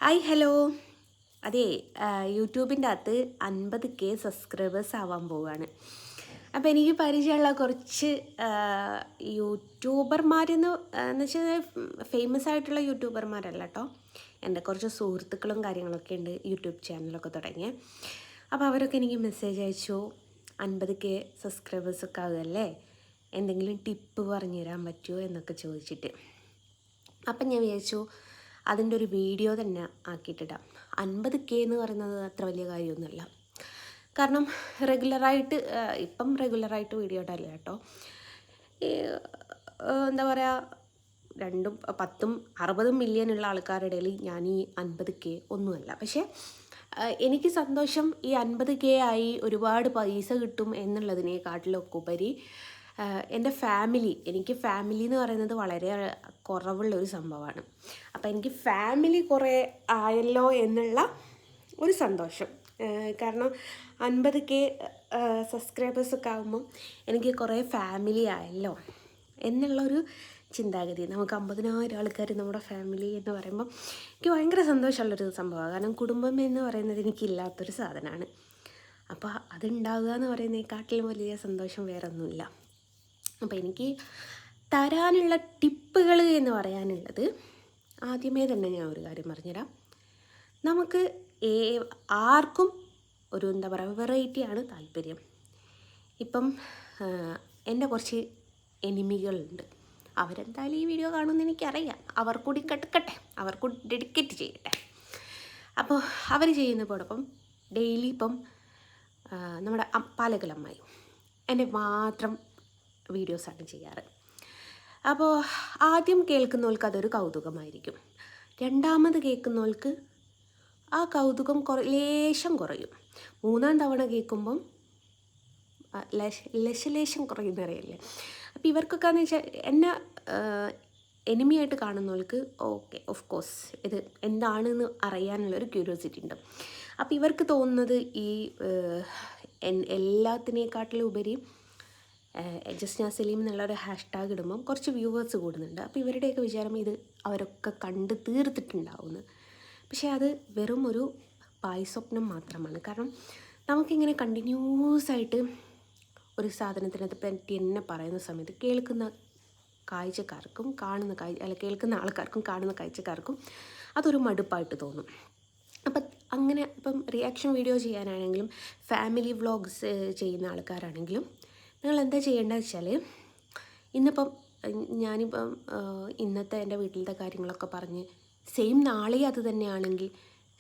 Hi hello. അതെ, യൂട്യൂബിൻ്റെ അകത്ത് 50K സബ്സ്ക്രൈബേഴ്സ് ആവാൻ പോവുകയാണ്. അപ്പോൾ എനിക്ക് പരിചയമുള്ള കുറച്ച് യൂട്യൂബർമാരെന്ന് എന്ന് വെച്ചാൽ ഫേമസ് ആയിട്ടുള്ള യൂട്യൂബർമാരല്ല കേട്ടോ. എൻ്റെ കുറച്ച് സുഹൃത്തുക്കളും കാര്യങ്ങളൊക്കെ ഉണ്ട് യൂട്യൂബ് ചാനലൊക്കെ തുടങ്ങിയ. അപ്പോൾ അവരൊക്കെ എനിക്ക് മെസ്സേജ് അയച്ചു, 50K സബ്സ്ക്രൈബേഴ്സൊക്കെ ആവുകയല്ലേ, എന്തെങ്കിലും ടിപ്പ് പറഞ്ഞു തരാൻ പറ്റുമോ എന്നൊക്കെ ചോദിച്ചിട്ട്. അപ്പം ഞാൻ വിചാരിച്ചു അതിൻ്റെ ഒരു വീഡിയോ തന്നെ ആക്കിയിട്ടിടാം. 50K എന്ന് പറയുന്നത് അത്ര വലിയ കാര്യമൊന്നുമല്ല. കാരണം റെഗുലറായിട്ട് ഇപ്പം റെഗുലറായിട്ട് വീഡിയോ ഇടല്ല കേട്ടോ. ഈ എന്താ പറയുക, 2, 10, 60 മില്യൺ ഉള്ള ആൾക്കാരുടെ ഇടയിൽ ഞാൻ ഈ 50K ഒന്നുമല്ല. പക്ഷേ എനിക്ക് സന്തോഷം ഈ 50K ആയി ഒരുപാട് പൈസ കിട്ടും എന്നുള്ളതിനെക്കാട്ടിലൊക്കെ ഉപരി എൻ്റെ എനിക്ക് ഫാമിലി എന്ന് പറയുന്നത് വളരെ കുറവുള്ളൊരു സംഭവമാണ്. അപ്പോൾ എനിക്ക് ഫാമിലി കുറേ ആയല്ലോ എന്നുള്ള ഒരു സന്തോഷം. കാരണം 50K സബ്സ്ക്രൈബേഴ്സൊക്കെ ആകുമ്പം എനിക്ക് കുറേ ഫാമിലി ആയല്ലോ എന്നുള്ളൊരു ചിന്താഗതി. നമുക്ക് 50,000 ആൾക്കാർ നമ്മുടെ ഫാമിലി എന്ന് പറയുമ്പോൾ എനിക്ക് ഭയങ്കര സന്തോഷമുള്ളൊരു സംഭവമാണ്. കാരണം കുടുംബം എന്ന് പറയുന്നത് എനിക്കില്ലാത്തൊരു സാധനമാണ്. അപ്പോൾ അതുണ്ടാവുക എന്ന് പറയുന്നതിനെക്കാട്ടിലും വലിയ സന്തോഷം വേറെ ഒന്നുമില്ല. അപ്പോൾ എനിക്ക് തരാനുള്ള ടിപ്പുകൾ എന്ന് പറയാനുള്ളത്, ആദ്യമേ തന്നെ ഞാൻ ഒരു കാര്യം പറഞ്ഞുതരാം. നമുക്ക് ആർക്കും ഒരു എന്താ പറയുക, വെറൈറ്റിയാണ് താല്പര്യം. ഇപ്പം എൻ്റെ കുറച്ച് എനിമികളുണ്ട്. അവരെന്തായാലും ഈ വീഡിയോ കാണുമെന്ന് എനിക്കറിയാം. അവർ കൂടി കേട്ടെ, അവർ കൂടി ഡെഡിക്കേറ്റ് ചെയ്യട്ടെ. അപ്പോൾ അവർ ചെയ്യുന്നതോടൊപ്പം ഡെയിലി ഇപ്പം നമ്മുടെ പാലകലമ്മായി എൻ്റെ മാത്രം വീഡിയോസാണ് ചെയ്യാറ്. അപ്പോൾ ആദ്യം കേൾക്കുന്നവർക്ക് അതൊരു കൗതുകമായിരിക്കും. രണ്ടാമത് കേൾക്കുന്നവർക്ക് ആ കൗതുകം ലേശം കുറയും. മൂന്നാം തവണ കേൾക്കുമ്പം ലേശം കുറയുന്നറിയില്ലേ. അപ്പോൾ ഇവർക്കൊക്കെ എന്ന് വെച്ചാൽ എന്നെ എനിമിയായിട്ട് കാണുന്നവർക്ക് ഓക്കെ, ഓഫ് കോഴ്സ് ഇത് എന്താണെന്ന് അറിയാനുള്ളൊരു ക്യൂരിയോസിറ്റി ഉണ്ട്. അപ്പോൾ ഇവർക്ക് തോന്നുന്നത് ഈ എല്ലാത്തിനേക്കാട്ടിലും ഉപരി ജസ്ന സലീം എന്നുള്ളൊരു ഹാഷ്ടാഗ് ഇടുമ്പം കുറച്ച് വ്യൂവേഴ്സ് കൂടുന്നുണ്ട്. അപ്പോൾ ഇവരുടെയൊക്കെ വിചാരം ഇത് അവരൊക്കെ കണ്ട് തീർത്തിട്ടുണ്ടാവുമെന്ന്. പക്ഷേ അത് വെറും ഒരു പായ്സ്വപ്നം മാത്രമാണ്. കാരണം നമുക്കിങ്ങനെ കണ്ടിന്യൂസ് ആയിട്ട് ഒരു സാധനത്തിനകത്ത് പറ്റി എന്നെ പറയുന്ന സമയത്ത് കേൾക്കുന്ന കാഴ്ചക്കാർക്കും കേൾക്കുന്ന ആൾക്കാർക്കും കാണുന്ന കാഴ്ചക്കാർക്കും അതൊരു മടുപ്പായിട്ട് തോന്നും. അപ്പം അങ്ങനെ ഇപ്പം റിയാക്ഷൻ വീഡിയോ ചെയ്യാനാണെങ്കിലും ഫാമിലി വ്ളോഗ്സ് ചെയ്യുന്ന ആൾക്കാരാണെങ്കിലും നിങ്ങൾ എന്താ ചെയ്യേണ്ടത് വെച്ചാൽ, ഞാനിപ്പം ഇന്നത്തെ എൻ്റെ വീട്ടിലത്തെ കാര്യങ്ങളൊക്കെ പറഞ്ഞ് സെയിം നാളെ അത് തന്നെയാണെങ്കിൽ,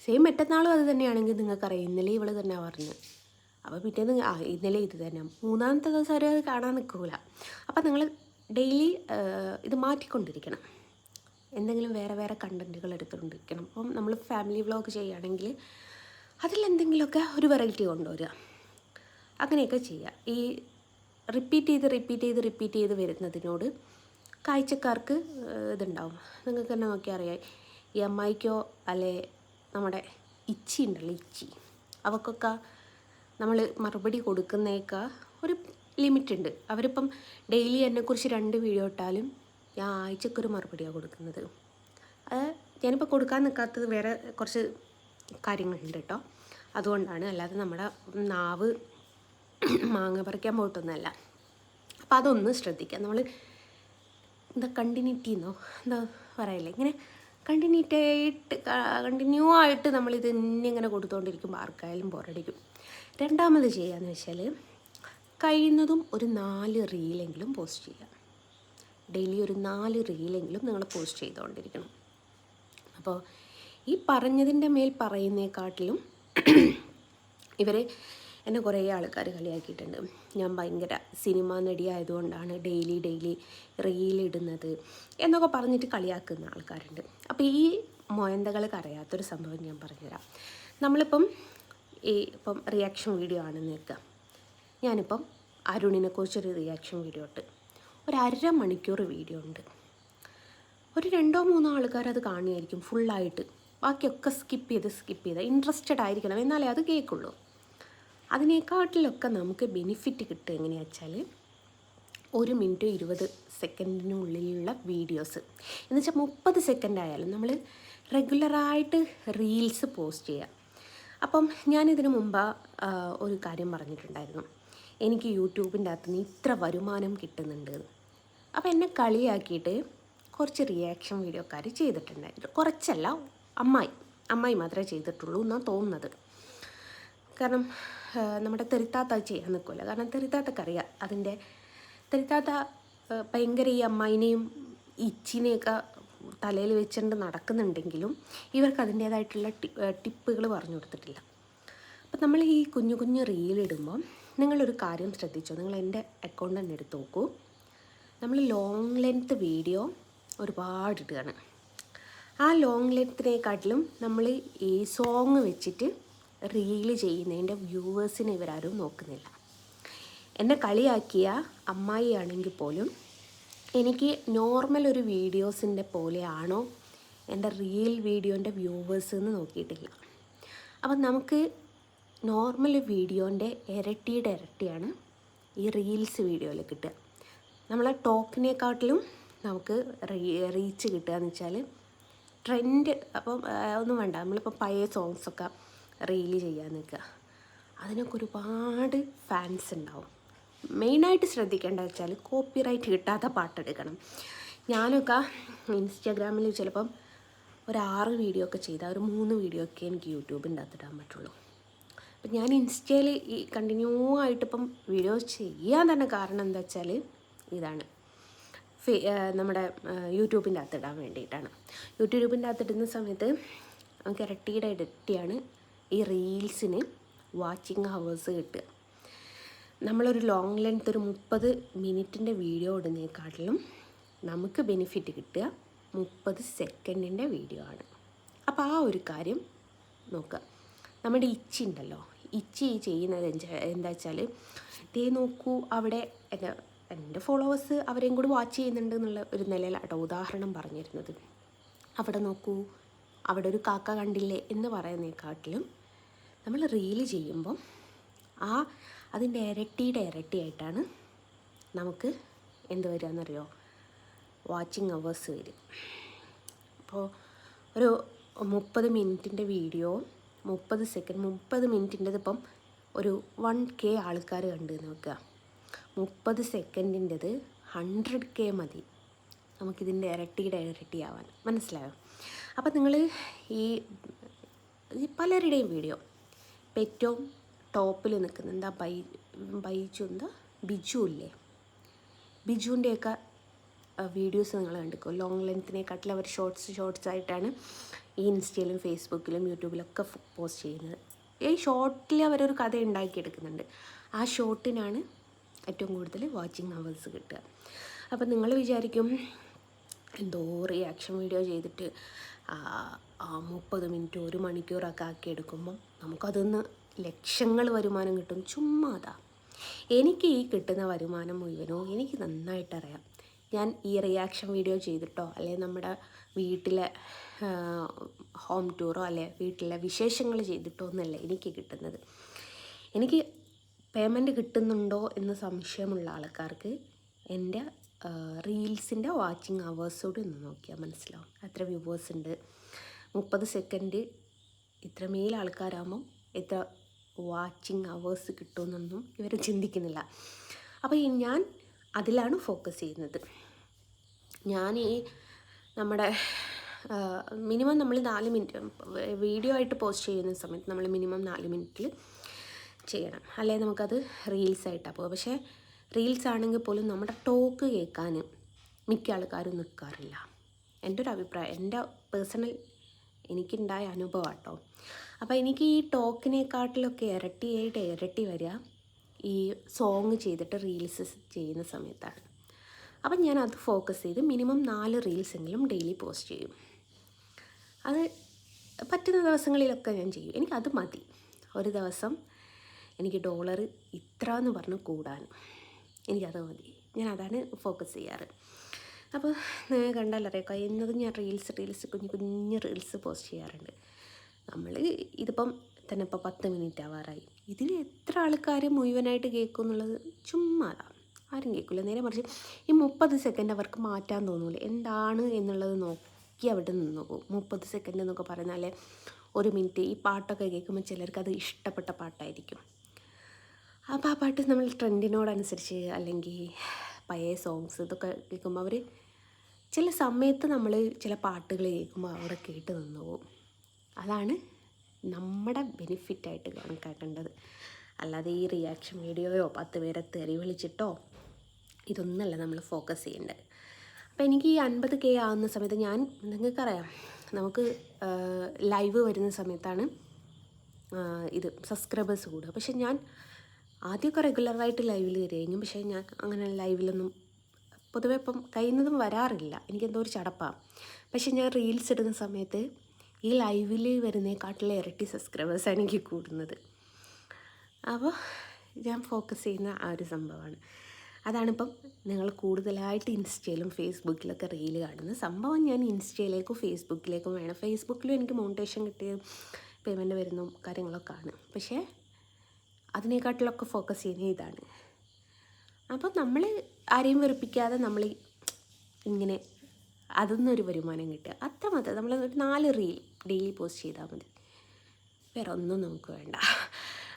സെയിം മറ്റന്നാളും അത് തന്നെയാണെങ്കിൽ നിങ്ങൾക്കറിയാം ഇന്നലെ ഇവൾ തന്നെ പറഞ്ഞ്, അപ്പോൾ പിറ്റേന്ന് ഇന്നലെ ഇത് തന്നെ, മൂന്നാമത്തെ ദിവസം വരെ അത് കാണാൻ നിൽക്കില്ല. അപ്പം നിങ്ങൾ ഡെയിലി ഇത് മാറ്റിക്കൊണ്ടിരിക്കണം. എന്തെങ്കിലും വേറെ കണ്ടൻറ്റുകൾ എടുത്തുകൊണ്ടിരിക്കണം. അപ്പം നമ്മൾ ഫാമിലി വ്ളോഗ് ചെയ്യുകയാണെങ്കിൽ അതിലെന്തെങ്കിലുമൊക്കെ ഒരു വെറൈറ്റി കൊണ്ടുവരിക, അങ്ങനെയൊക്കെ ചെയ്യുക. ഈ റിപ്പീറ്റ് ചെയ്ത് വരുന്നതിനോട് കാഴ്ചക്കാർക്ക് ഇതുണ്ടാവും. നിങ്ങൾക്ക് തന്നെ നോക്കിയാൽ അറിയാം. ഈ അമ്മായിക്കോ അല്ലെ നമ്മുടെ ഇച്ചി ഉണ്ടല്ലോ, ഇച്ചി, അവക്കൊക്കെ നമ്മൾ മറുപടി കൊടുക്കുന്നേക്കാ ഒരു ലിമിറ്റുണ്ട്. അവരിപ്പം ഡെയിലി എന്നെക്കുറിച്ച് 2 വീഡിയോ ഇട്ടാലും ഞാൻ ആഴ്ചക്കൊരു മറുപടിയാണ് കൊടുക്കുന്നത്. അത് ഞാനിപ്പോൾ കൊടുക്കാൻ നിൽക്കാത്തത് വേറെ കുറച്ച് കാര്യങ്ങളുണ്ട് കേട്ടോ. അതുകൊണ്ടാണ്, അല്ലാതെ നമ്മുടെ നാവ് മാങ്ങ പറിക്കാൻ പോയിട്ടൊന്നുമല്ല. അപ്പോൾ അതൊന്ന് ശ്രദ്ധിക്കുക. നമ്മൾ കണ്ടിന്യൂറ്റി എന്താ പറയില്ലേ, ഇങ്ങനെ കണ്ടിന്യൂ ആയിട്ട് നമ്മളിത് ഇങ്ങനെ കൊടുത്തുകൊണ്ടിരിക്കുമ്പോൾ ആർക്കായാലും ബോറടിക്കും. രണ്ടാമത് ചെയ്യുകയെന്ന് വെച്ചാൽ, കഴിയുന്നതും ഒരു 4 റീലെങ്കിലും പോസ്റ്റ് ചെയ്യുക. ഡെയിലി ഒരു 4 റീലെങ്കിലും നിങ്ങൾ പോസ്റ്റ് ചെയ്തുകൊണ്ടിരിക്കണം. അപ്പോൾ ഈ പറഞ്ഞതിൻ്റെ മേൽ പറയുന്നതിനെക്കാട്ടിലും ഇവരെ എന്നെ കുറേ ആൾക്കാർ കളിയാക്കിയിട്ടുണ്ട്. ഞാൻ ഭയങ്കര സിനിമ നടിയായതുകൊണ്ടാണ് ഡെയിലി റീലിടുന്നത് എന്നൊക്കെ പറഞ്ഞിട്ട് കളിയാക്കുന്ന ആൾക്കാരുണ്ട്. അപ്പോൾ ഈ മൊയന്തകൾക്ക് അറിയാത്തൊരു സംഭവം ഞാൻ പറഞ്ഞുതരാം. നമ്മളിപ്പം ഇപ്പം റിയാക്ഷൻ വീഡിയോ ആണെന്ന് വെക്കുക. ഞാനിപ്പം അരുണിനെ കുറിച്ചൊരു റിയാക്ഷൻ വീഡിയോ ഇട്ട് ഒരു 1/2 മണിക്കൂർ വീഡിയോ ഉണ്ട്. ഒരു 2-3 ആൾക്കാർ അത് കാണുമായിരിക്കും ഫുള്ളായിട്ട്. ബാക്കിയൊക്കെ സ്കിപ്പ് ചെയ്ത് ഇൻട്രസ്റ്റഡ് ആയിരിക്കണം, എന്നാലേ അത് കേൾക്കുള്ളൂ. അതിനേക്കാട്ടിലൊക്കെ നമുക്ക് ബെനിഫിറ്റ് കിട്ടുക എങ്ങനെയാണെന്ന് വെച്ചാൽ, 1 മിനിറ്റ് 20 സെക്കൻഡിനുള്ളിലുള്ള വീഡിയോസ് എന്ന് വെച്ചാൽ 30 സെക്കൻഡ് ആയാലും നമ്മൾ റെഗുലറായിട്ട് റീൽസ് പോസ്റ്റ് ചെയ്യുക. അപ്പം ഞാനിതിനു മുമ്പ് ഒരു കാര്യം പറഞ്ഞിട്ടുണ്ടായിരുന്നു, എനിക്ക് യൂട്യൂബിൻ്റെ അകത്ത് നിന്ന് ഇത്ര വരുമാനം കിട്ടുന്നുണ്ട്. അപ്പോൾ എന്നെ കളിയാക്കിയിട്ട് കുറച്ച് റിയാക്ഷൻ വീഡിയോക്കാർ ചെയ്തിട്ടുണ്ടായിരുന്നു. കുറച്ചല്ല, അമ്മായി മാത്രമേ ചെയ്തിട്ടുള്ളൂ എന്നാണ് തോന്നുന്നത്. കാരണം നമ്മുടെ തെറിത്താത്ത ചെയ്യാൻ നിൽക്കില്ല. കാരണം തെറിത്താത്തക്കറിയാം അതിൻ്റെ തെറിത്താത്ത ഭയങ്കര ഈ അമ്മായിനെയും ഇച്ചിനെയൊക്കെ തലയിൽ വെച്ചുകൊണ്ട് നടക്കുന്നുണ്ടെങ്കിലും ഇവർക്ക് അതിൻ്റേതായിട്ടുള്ള ടിപ്പുകൾ പറഞ്ഞു കൊടുത്തിട്ടില്ല. അപ്പം നമ്മൾ ഈ കുഞ്ഞു കുഞ്ഞു റീലിടുമ്പം നിങ്ങളൊരു കാര്യം ശ്രദ്ധിച്ചോ, നിങ്ങൾ എൻ്റെ അക്കൗണ്ട് തന്നെ എടുത്ത് നോക്കൂ. നമ്മൾ ലോങ് ലെങ്ത്ത് വീഡിയോ ഒരുപാട് ഇടുകയാണ്. ആ ലോങ് ലെങ്ത്തിനെക്കാട്ടിലും നമ്മൾ ഈ സോങ് വെച്ചിട്ട് റീല് ചെയ്യുന്നതിൻ്റെ വ്യൂവേഴ്സിനെ ഇവരാരും നോക്കുന്നില്ല. എന്നെ കളിയാക്കിയ അമ്മായി ആണെങ്കിൽ പോലും എനിക്ക് നോർമൽ ഒരു വീഡിയോസിൻ്റെ പോലെയാണോ എൻ്റെ റിയൽ വീഡിയോൻ്റെ വ്യൂവേഴ്സ് എന്ന് നോക്കിയിട്ടില്ല. അപ്പം നമുക്ക് നോർമൽ വീഡിയോൻ്റെ ഇരട്ടിയുടെ ഇരട്ടിയാണ് ഈ റീൽസ് വീഡിയോയിൽ കിട്ടുക. നമ്മളെ ടോക്കിനെക്കാട്ടിലും നമുക്ക് റീച്ച് കിട്ടുക എന്ന് വെച്ചാൽ ട്രെൻഡ്. അപ്പം ഒന്നും വേണ്ട, നമ്മളിപ്പോൾ പഴയ സോങ്സൊക്കെ റീല് ചെയ്യാൻ നിൽക്കുക, അതിനൊക്കെ ഒരുപാട് ഫാൻസ് ഉണ്ടാവും. മെയിനായിട്ട് ശ്രദ്ധിക്കേണ്ടത് വെച്ചാൽ കോപ്പിറൈറ്റ് കിട്ടാത്ത പാട്ടെടുക്കണം. ഞാനൊക്കെ ഇൻസ്റ്റാഗ്രാമിൽ ചിലപ്പം ഒരു 6 വീഡിയോ ഒക്കെ ചെയ്താൽ ഒരു 3 വീഡിയോ ഒക്കെ എനിക്ക് യൂട്യൂബിൻ്റെ അകത്ത് ഇടാൻ പറ്റുള്ളൂ. അപ്പം ഞാൻ ഇൻസ്റ്റയിൽ ഈ കണ്ടിന്യൂ ആയിട്ടിപ്പം വീഡിയോ ചെയ്യാൻ തന്നെ കാരണം എന്താ വെച്ചാൽ ഇതാണ്, നമ്മുടെ യൂട്യൂബിൻ്റെ അകത്ത് ഇടാൻ വേണ്ടിയിട്ടാണ്. യൂട്യൂബിൻ്റെ അകത്ത് ഇടുന്ന സമയത്ത് നമുക്ക് ഇരട്ടിയുടെ ഇരട്ടിയാണ് ഈ റീൽസിന് വാച്ചിങ് ഹവേഴ്സ് കിട്ടുക. നമ്മളൊരു ലോങ് ലെങ്ത് ഒരു 30 മിനിറ്റിൻ്റെ വീഡിയോ ഇടുന്നതിനെക്കാട്ടിലും നമുക്ക് ബെനിഫിറ്റ് കിട്ടുക 30 സെക്കൻഡിൻ്റെ വീഡിയോ ആണ്. അപ്പോൾ ആ ഒരു കാര്യം നോക്കുക. നമ്മുടെ ഇച്ചി ഉണ്ടല്ലോ, ഇച്ചി ചെയ്യുന്നത് എന്താ വെച്ചാൽ ദേ നോക്കൂ, അവിടെ എൻ്റെ ഫോളോവേഴ്സ് അവരെയും കൂടി വാച്ച് ചെയ്യുന്നുണ്ട് എന്നുള്ള ഒരു നിലയിലാട്ടോ ഉദാഹരണം പറഞ്ഞിരുന്നത്. അവിടെ നോക്കൂ, അവിടെ ഒരു കാക്ക കണ്ടില്ലേ എന്ന് പറയുന്നതിനെക്കാട്ടിലും നമ്മൾ റീല് ചെയ്യുമ്പം അതിൻ്റെ ഇരട്ടിയുടെ ഇരട്ടിയായിട്ടാണ് നമുക്ക് എന്ത് വരിക എന്നറിയോ, വാച്ചിങ് അവേഴ്സ് വരും. അപ്പോൾ ഒരു 30 മിനിറ്റിൻ്റെ വീഡിയോ 30 സെക്കൻഡ് 30 മിനിറ്റിൻ്റെത് ഇപ്പം ഒരു 1K ആൾക്കാർ കണ്ടു നോക്കുക. 30 സെക്കൻഡിൻ്റെത് 100K മതി നമുക്കിതിൻ്റെ ഇരട്ടിയുടെ ഇരട്ടിയാവാൻ. മനസ്സിലായോ? അപ്പം നിങ്ങൾ ഈ പലരുടെയും വീഡിയോ ഇപ്പം ഏറ്റവും ടോപ്പിൽ നിൽക്കുന്ന എന്താ ബിജു ഇല്ലേ, ബിജുവിൻ്റെയൊക്കെ വീഡിയോസ് നിങ്ങൾ കണ്ടിക്കോ. ലോങ് ലെങ്ത്തിനെക്കാട്ടിൽ അവർ ഷോർട്സ് ആയിട്ടാണ് ഈ ഇൻസ്റ്റയിലും ഫേസ്ബുക്കിലും യൂട്യൂബിലൊക്കെ പോസ്റ്റ് ചെയ്യുന്നത്. ഈ ഷോർട്ടിൽ അവരൊരു കഥ ഉണ്ടാക്കിയെടുക്കുന്നുണ്ട്. ആ ഷോർട്ടിനാണ് ഏറ്റവും കൂടുതൽ വാച്ചിങ് അവേഴ്സ് കിട്ടുക. അപ്പം നിങ്ങൾ വിചാരിക്കും എന്തോ റിയാക്ഷൻ വീഡിയോ ചെയ്തിട്ട് 30 മിനിറ്റ് 1 മണിക്കൂറൊക്കെ ആക്കിയെടുക്കുമ്പം നമുക്കതൊന്ന് ലക്ഷങ്ങൾ വരുമാനം കിട്ടും. ചുമ്മാതാ. എനിക്ക് ഈ കിട്ടുന്ന വരുമാനം മുഴുവനോ എനിക്ക് നന്നായിട്ടറിയാം. ഞാൻ ഈ റിയാക്ഷൻ വീഡിയോ ചെയ്തിട്ടോ അല്ലെങ്കിൽ നമ്മുടെ വീട്ടിലെ ഹോം ടൂറോ അല്ലെ വീട്ടിലെ വിശേഷങ്ങൾ ചെയ്തിട്ടോ എന്നല്ല എനിക്ക് കിട്ടുന്നത്. എനിക്ക് പേയ്മെൻറ്റ് കിട്ടുന്നുണ്ടോ എന്ന് സംശയമുള്ള ആൾക്കാർക്ക് എൻ്റെ റീൽസിൻ്റെ വാച്ചിങ് അവേഴ്സോട് ഒന്ന് നോക്കിയാൽ മനസ്സിലാവും എത്ര വ്യൂവേഴ്സ് ഉണ്ട്. 30 സെക്കൻഡ് ഇത്രമേൽ ആൾക്കാരാകുമ്പം എത്ര വാച്ചിങ് അവേഴ്സ് കിട്ടുമെന്നൊന്നും ഇവർ ചിന്തിക്കുന്നില്ല. അപ്പോൾ ഞാൻ അതിലാണ് ഫോക്കസ് ചെയ്യുന്നത്. ഞാൻ ഈ നമ്മുടെ മിനിമം നമ്മൾ 4 മിനിറ്റ് വീഡിയോ ആയിട്ട് പോസ്റ്റ് ചെയ്യുന്ന സമയത്ത് നമ്മൾ മിനിമം 4 മിനിറ്റിൽ ചെയ്യണം, അല്ലെങ്കിൽ നമുക്കത് റീൽസായിട്ടാണ് പോകുക. പക്ഷേ റീൽസ് ആണെങ്കിൽ പോലും നമ്മുടെ ടോക്ക് കേൾക്കാൻ മിക്ക ആൾക്കാരും നിൽക്കാറില്ല. എൻ്റെ ഒരു അഭിപ്രായം, എൻ്റെ പേഴ്സണൽ എനിക്കുണ്ടായ അനുഭവം കേട്ടോ. അപ്പോൾ എനിക്ക് ഈ ടോക്കിനെക്കാട്ടിലൊക്കെ ഇരട്ടി വരിക ഈ സോങ് ചെയ്തിട്ട് റീൽസ് ചെയ്യുന്ന സമയത്താണ്. അപ്പം ഞാൻ അത് ഫോക്കസ് ചെയ്ത് മിനിമം 4 റീൽസെങ്കിലും ഡെയിലി പോസ്റ്റ് ചെയ്യും. അത് പറ്റുന്ന ദിവസങ്ങളിലൊക്കെ ഞാൻ ചെയ്യും. എനിക്കത് മതി. ഒരു ദിവസം എനിക്ക് $1 ഇത്ര എന്ന് പറഞ്ഞ് കൂടാൻ എനിക്കത് മതി. ഞാൻ അതാണ് ഫോക്കസ് ചെയ്യാറ്. അപ്പോൾ കണ്ടാലറിയാം, കഴിയുന്നതും ഞാൻ റീൽസ് കുഞ്ഞു റീൽസ് പോസ്റ്റ് ചെയ്യാറുണ്ട്. നമ്മൾ ഇതിപ്പം തന്നെ ഇപ്പോൾ 10 മിനിറ്റ് ആവാറായി. ഇതിൽ എത്ര ആൾക്കാർ മുഴുവനായിട്ട് കേൾക്കും എന്നുള്ളത് ചുമ്മാതാണ്. ആരും കേൾക്കില്ല. നേരെ മറിച്ച് ഈ 30 സെക്കൻഡ് അവർക്ക് മാറ്റാൻ തോന്നില്ല. എന്താണ് എന്നുള്ളത് നോക്കി അവിടെ നിന്ന് പോകും. 30 സെക്കൻഡ് എന്നൊക്കെ പറഞ്ഞാൽ 1 മിനിറ്റ്. ഈ പാട്ടൊക്കെ കേൾക്കുമ്പോൾ ചിലർക്ക് അത് ഇഷ്ടപ്പെട്ട പാട്ടായിരിക്കും. അപ്പോൾ ആ പാട്ട് നമ്മൾ ട്രെൻഡിനോടനുസരിച്ച് അല്ലെങ്കിൽ പഴയ സോങ്സ് ഇതൊക്കെ കേൾക്കുമ്പോൾ അവർ ചില സമയത്ത് നമ്മൾ ചില പാട്ടുകൾ കേൾക്കുമ്പോൾ അവിടെ കേട്ട് നിന്ന് പോകും. അതാണ് നമ്മുടെ ബെനിഫിറ്റായിട്ട് കണക്കാക്കേണ്ടത്. അല്ലാതെ ഈ റിയാക്ഷൻ വീഡിയോയോ 10 പേരെ തെറി വിളിച്ചിട്ടോ ഇതൊന്നല്ല നമ്മൾ ഫോക്കസ് ചെയ്യേണ്ടത്. അപ്പോൾ എനിക്ക് ഈ 50K ആവുന്ന സമയത്ത് നിങ്ങൾക്കറിയാം, നമുക്ക് ലൈവ് വരുന്ന സമയത്താണ് ഇത് സബ്സ്ക്രൈബേഴ്സ് കൂടുക. പക്ഷെ ഞാൻ ആദ്യമൊക്കെ റെഗുലറായിട്ട് ലൈവിൽ വരികയും, പക്ഷേ ഞാൻ അങ്ങനെ ലൈവിലൊന്നും പൊതുവെ ഇപ്പം കഴിയുന്നതും വരാറില്ല. എനിക്കെന്തോ ഒരു ചടപ്പാണ്. പക്ഷെ ഞാൻ റീൽസ് ഇടുന്ന സമയത്ത് ഈ ലൈവിൽ വരുന്നതിനെക്കാട്ടിലെ ഇരട്ടി സബ്സ്ക്രൈബേഴ്സാണ് എനിക്ക് കൂടുന്നത്. അപ്പോൾ ഞാൻ ഫോക്കസ് ചെയ്യുന്ന ആ ഒരു സംഭവമാണ്. അതാണിപ്പം നിങ്ങൾ കൂടുതലായിട്ട് ഇൻസ്റ്റയിലും ഫേസ്ബുക്കിലൊക്കെ റീല് കാണുന്ന സംഭവം. ഞാൻ ഇൻസ്റ്റയിലേക്കും ഫേസ്ബുക്കിലേക്കും വേണം. ഫേസ്ബുക്കിലും എനിക്ക് മോണിറ്റേഷൻ കിട്ടിയ പേയ്മെൻറ്റ് വരുന്ന കാര്യങ്ങളൊക്കെ ആണ്. പക്ഷേ അതിനെക്കാട്ടിലൊക്കെ ഫോക്കസ് ചെയ്യുന്നത് ഇതാണ്. അപ്പോൾ നമ്മൾ ആരെയും വെറുപ്പിക്കാതെ നമ്മൾ ഇങ്ങനെ അതിന്നൊരു വരുമാനം കിട്ടുക, അത്ര മാത്രം. നമ്മൾ ഒരു 4 റീൽ ഡെയിലി പോസ്റ്റ് ചെയ്താൽ മതി, വേറെ ഒന്നും നമുക്ക് വേണ്ട.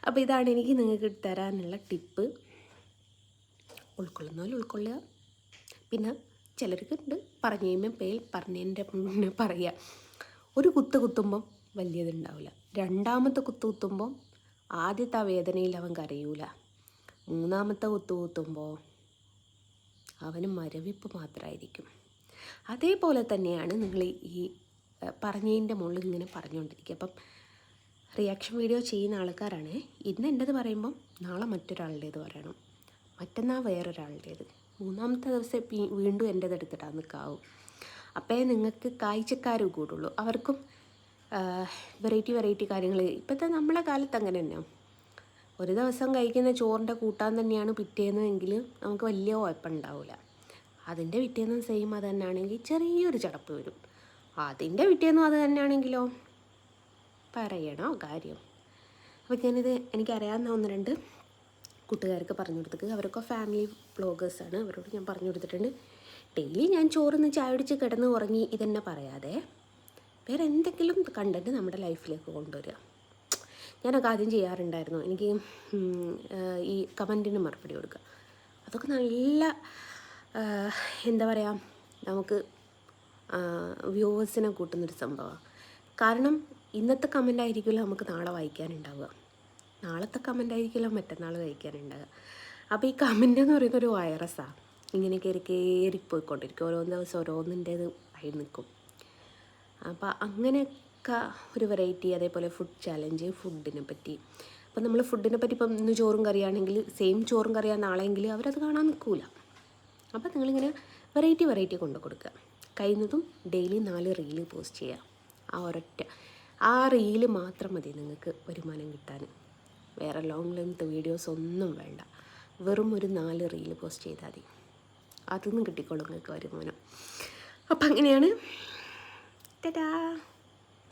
അപ്പോൾ ഇതാണ് എനിക്ക് നിങ്ങൾക്ക് തരാനുള്ള ടിപ്പ്. ഉൾക്കൊള്ളുന്നതിൽ ഉൾക്കൊള്ളുക. പിന്നെ ചിലർക്ക് ഉണ്ട് പറഞ്ഞു കഴിയുമ്പോൾ പറഞ്ഞതിൻ്റെ മുന്നേ പറയുക. ഒരു കുത്തുമ്പം വലിയതുണ്ടാവില്ല. രണ്ടാമത്തെ കുത്തുമ്പോൾ ആദ്യത്തെ ആ വേദനയിൽ അവൻ കരയൂല. മൂന്നാമത്തെ കുത്തുമ്പോൾ അവന് മരവിപ്പ് മാത്രമായിരിക്കും. അതേപോലെ തന്നെയാണ് നിങ്ങൾ ഈ പറഞ്ഞതിൻ്റെ മുകളിൽ ഇങ്ങനെ പറഞ്ഞുകൊണ്ടിരിക്കുക. അപ്പം റിയാക്ഷൻ വീഡിയോ ചെയ്യുന്ന ആൾക്കാരാണ് ഇന്ന് എൻ്റെത് പറയുമ്പം നാളെ മറ്റൊരാളുടേത് പറയണം, മറ്റന്നാൾ വേറൊരാളുടേത്, മൂന്നാമത്തെ ദിവസം വീണ്ടും എൻ്റെത് എടുത്തിട്ടാണ് നിൽക്കാവും. അപ്പോഴേ നിങ്ങൾക്ക് കാഴ്ചക്കാർ കൂടുള്ളൂ. അവർക്കും വെറൈറ്റി കാര്യങ്ങൾ. ഇപ്പോഴത്തെ നമ്മളെ കാലത്ത് അങ്ങനെ തന്നെയാണ്. ഒരു ദിവസം കഴിക്കുന്ന ചോറിൻ്റെ കൂട്ടാൻ തന്നെയാണ് പിറ്റേന്നെങ്കിൽ നമുക്ക് വലിയ കുഴപ്പമുണ്ടാവില്ല. അതിൻ്റെ പിറ്റേന്ന് സെയിം അത് തന്നെയാണെങ്കിൽ ചെറിയൊരു ചടപ്പ് വരും. അതിൻ്റെ പിറ്റേന്നും അത് തന്നെയാണെങ്കിലോ പറയണോ കാര്യം. അപ്പോൾ ഞാനിത് എനിക്കറിയാവുന്ന 1-2 കൂട്ടുകാർക്ക് പറഞ്ഞു കൊടുത്തിട്ട്, അവരൊക്കെ ഫാമിലി വ്ളോഗേഴ്സാണ്. അവരോട് ഞാൻ പറഞ്ഞു കൊടുത്തിട്ടുണ്ട്, ഡെയിലി ഞാൻ ചോറിന്ന് ചായ കുടിച്ച് കിടന്ന് ഉറങ്ങി ഇതെന്നെ പറയാതെ വേറെ എന്തെങ്കിലും കണ്ടൻറ്റ് നമ്മുടെ ലൈഫിലേക്ക് കൊണ്ടുവരിക. ഞാനൊക്കെ ആദ്യം ചെയ്യാറുണ്ടായിരുന്നു. എനിക്ക് ഈ കമൻറ്റിന് മറുപടി കൊടുക്കുക, അതൊക്കെ നല്ല എന്താ പറയുക, നമുക്ക് വ്യൂവേഴ്സിനെ കൂട്ടുന്നൊരു സംഭവമാണ്. കാരണം ഇന്നത്തെ കമൻ്റ് ആയിരിക്കുമല്ലോ നമുക്ക് നാളെ വായിക്കാനുണ്ടാവുക, നാളത്തെ കമൻ്റ് ആയിരിക്കുമല്ലോ മറ്റന്നാൾ വായിക്കാനുണ്ടാവുക. അപ്പോൾ ഈ കമൻ്റ് എന്ന് പറയുന്നത് ഒരു വൈറസാണ്. ഇങ്ങനെ കയറിപ്പോയിക്കൊണ്ടിരിക്കും. ഓരോ ദിവസം ഓരോന്നിൻ്റേത് ആയി നിൽക്കും. അപ്പോൾ അങ്ങനെയൊക്കെ ഒരു വെറൈറ്റി. അതേപോലെ ഫുഡ് ചാലഞ്ച്, ഫുഡിനെ പറ്റി. അപ്പം നമ്മൾ ഫുഡിനെ പറ്റി ഇപ്പം ഇന്ന് ചോറും കറിയാണെങ്കിൽ സെയിം ചോറും കറിയാണ് നാളെയെങ്കിൽ അവരത് കാണാൻ നിൽക്കില്ല. അപ്പോൾ നിങ്ങളിങ്ങനെ വെറൈറ്റി കൊണ്ട് കൊടുക്കുക. കഴിയുന്നതും ഡെയിലി 4 റീല് പോസ്റ്റ് ചെയ്യുക. ആ റീല് മാത്രം മതി നിങ്ങൾക്ക് വരുമാനം കിട്ടാൻ. വേറെ ലോങ് ലെങ്ത് വീഡിയോസ് ഒന്നും വേണ്ട. വെറും ഒരു 4 റീല് പോസ്റ്റ് ചെയ്താൽ മതി. അതൊന്നും കിട്ടിക്കോളും നിങ്ങൾക്ക് വരുമാനം. അപ്പം അങ്ങനെയാണ്. Ta-da!